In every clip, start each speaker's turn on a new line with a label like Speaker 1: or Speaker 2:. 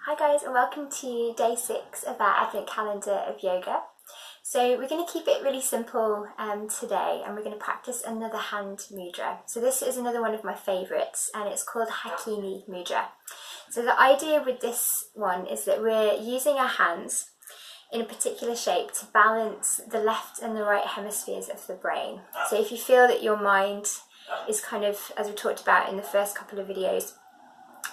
Speaker 1: Hi guys, and welcome to day 6 of our Advent calendar of yoga. So we're going to keep it really simple today, and we're going to practice another hand mudra. So this is another one of my favourites, and it's called Hakini Mudra. So the idea with this one is that we're using our hands in a particular shape to balance the left and the right hemispheres of the brain. So if you feel that your mind is kind of, as we talked about in the first couple of videos,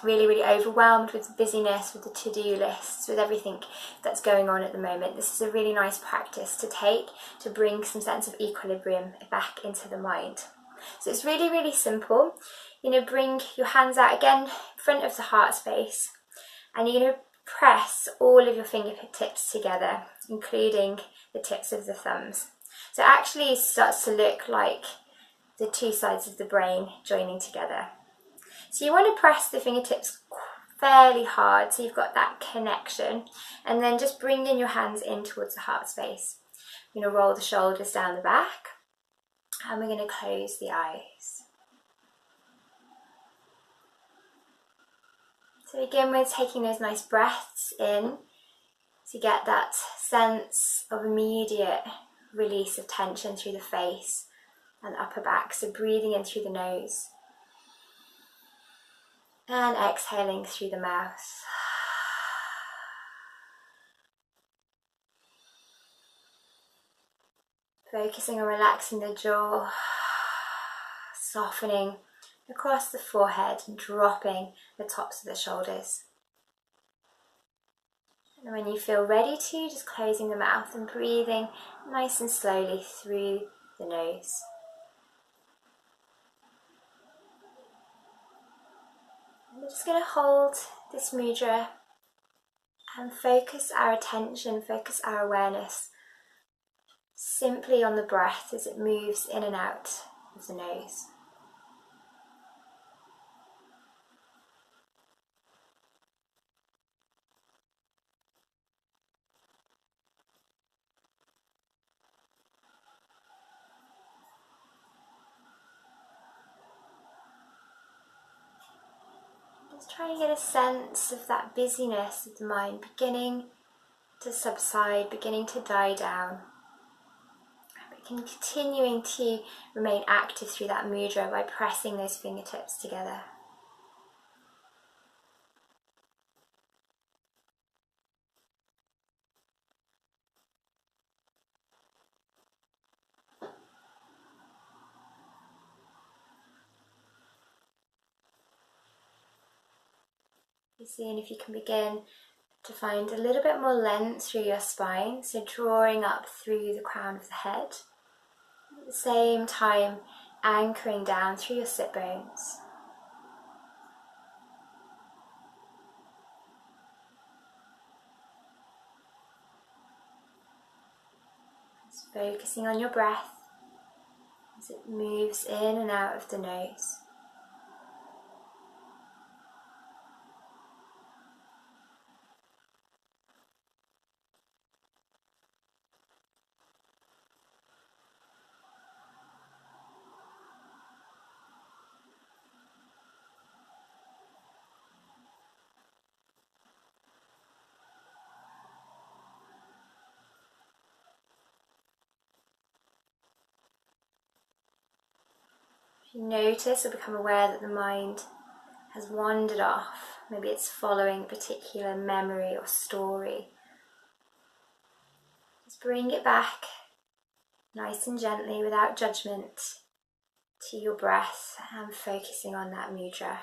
Speaker 1: really overwhelmed with busyness, with the to-do lists, with everything that's going on at the moment, this is a really nice practice to take to bring some sense of equilibrium back into the mind. So it's really simple. Bring your hands out again in front of the heart space, and you're going to press all of your fingertips together, including the tips of the thumbs. So it actually starts to look like the two sides of the brain joining together. So you want to press the fingertips fairly hard so you've got that connection, and then just bringing your hands in towards the heart space. We're going to roll the shoulders down the back, and we're going to close the eyes. So again, we're taking those nice breaths in to get that sense of immediate release of tension through the face and upper back. So breathing in through the nose and exhaling through the mouth. Focusing on relaxing the jaw, softening across the forehead and dropping the tops of the shoulders. And when you feel ready to, just closing the mouth and breathing nice and slowly through the nose. And we're just going to hold this mudra and focus our attention, focus our awareness simply on the breath as it moves in and out of the nose. Just try and get a sense of that busyness of the mind beginning to subside, beginning to die down. Continuing to remain active through that mudra by pressing those fingertips together. Seeing if you can begin to find a little bit more length through your spine, so drawing up through the crown of the head. At the same time, anchoring down through your sit bones. Just focusing on your breath as it moves in and out of the nose. If you notice or become aware that the mind has wandered off, maybe it's following a particular memory or story, just bring it back nice and gently without judgment to your breath and focusing on that mudra.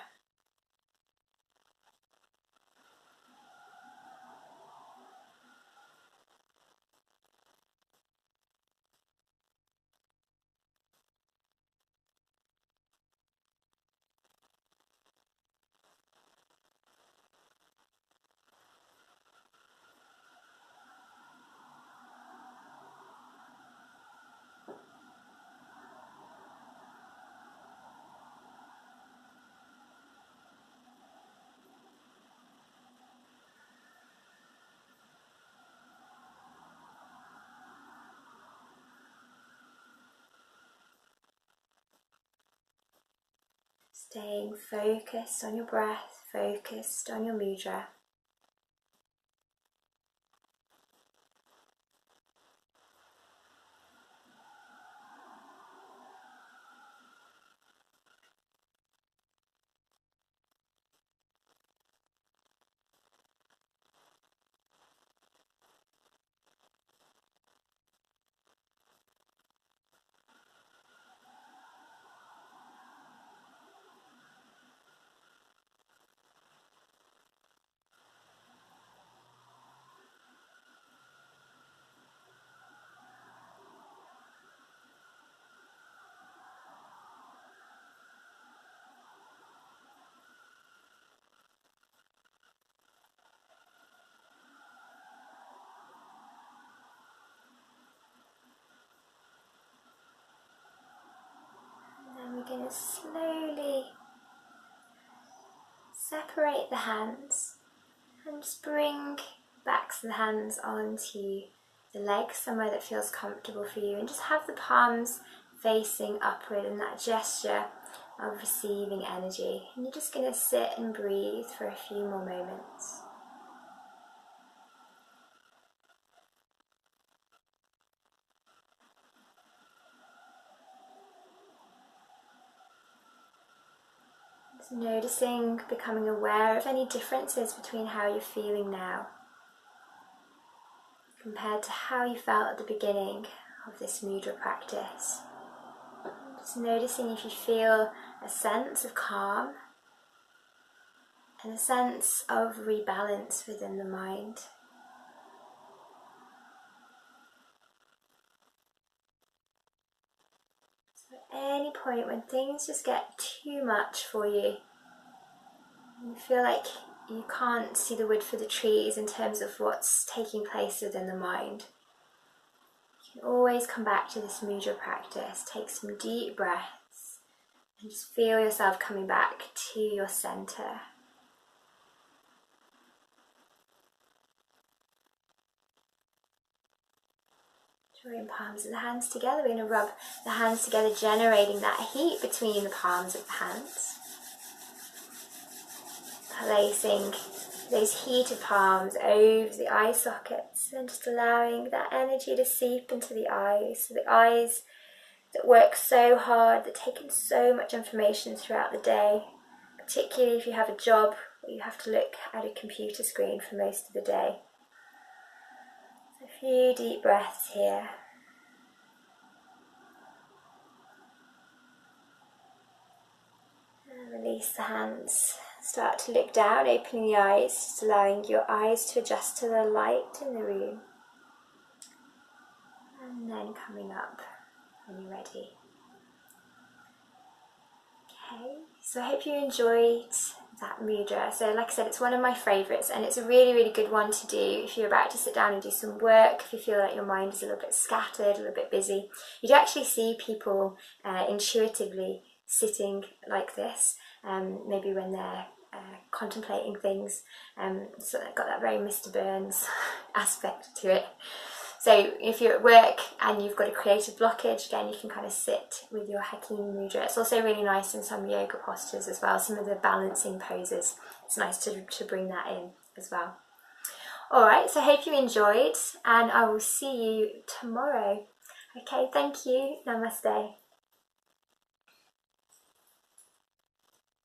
Speaker 1: Staying focused on your breath, focused on your mudra. slowly separate the hands and just bring backs of the hands onto the legs, somewhere that feels comfortable for you, and just have the palms facing upward in that gesture of receiving energy. And you're just going to sit and breathe for a few more moments. Just noticing, becoming aware of any differences between how you're feeling now compared to how you felt at the beginning of this mudra practice. Just noticing if you feel a sense of calm and a sense of rebalance within the mind. So at any point when things just get too much for you, you feel like you can't see the wood for the trees in terms of what's taking place within the mind, you can always come back to this mudra practice. Take some deep breaths and just feel yourself coming back to your center. Drawing palms of the hands together, we're going to rub the hands together, generating that heat between the palms of the hands. Placing those heated palms over the eye sockets and just allowing that energy to seep into the eyes. So the eyes that work so hard, that take in so much information throughout the day, particularly if you have a job where you have to look at a computer screen for most of the day. So a few deep breaths here. And release the hands. Start to look down, opening the eyes, just allowing your eyes to adjust to the light in the room. And then coming up when you're ready. Okay, so I hope you enjoyed that mudra. So like I said, it's one of my favourites, and it's a really, really good one to do if you're about to sit down and do some work, if you feel like your mind is a little bit scattered, a little bit busy. You do actually see people intuitively sitting like this, maybe when they're contemplating things, so they've got that very Mr. Burns aspect to it. So if you're at work and you've got a creative blockage, again, you can kind of sit with your Hakini Mudra. It's also really nice in some yoga postures as well, some of the balancing poses. It's nice to bring that in as well. Alright, so I hope you enjoyed, and I will see you tomorrow. Okay, thank you. Namaste.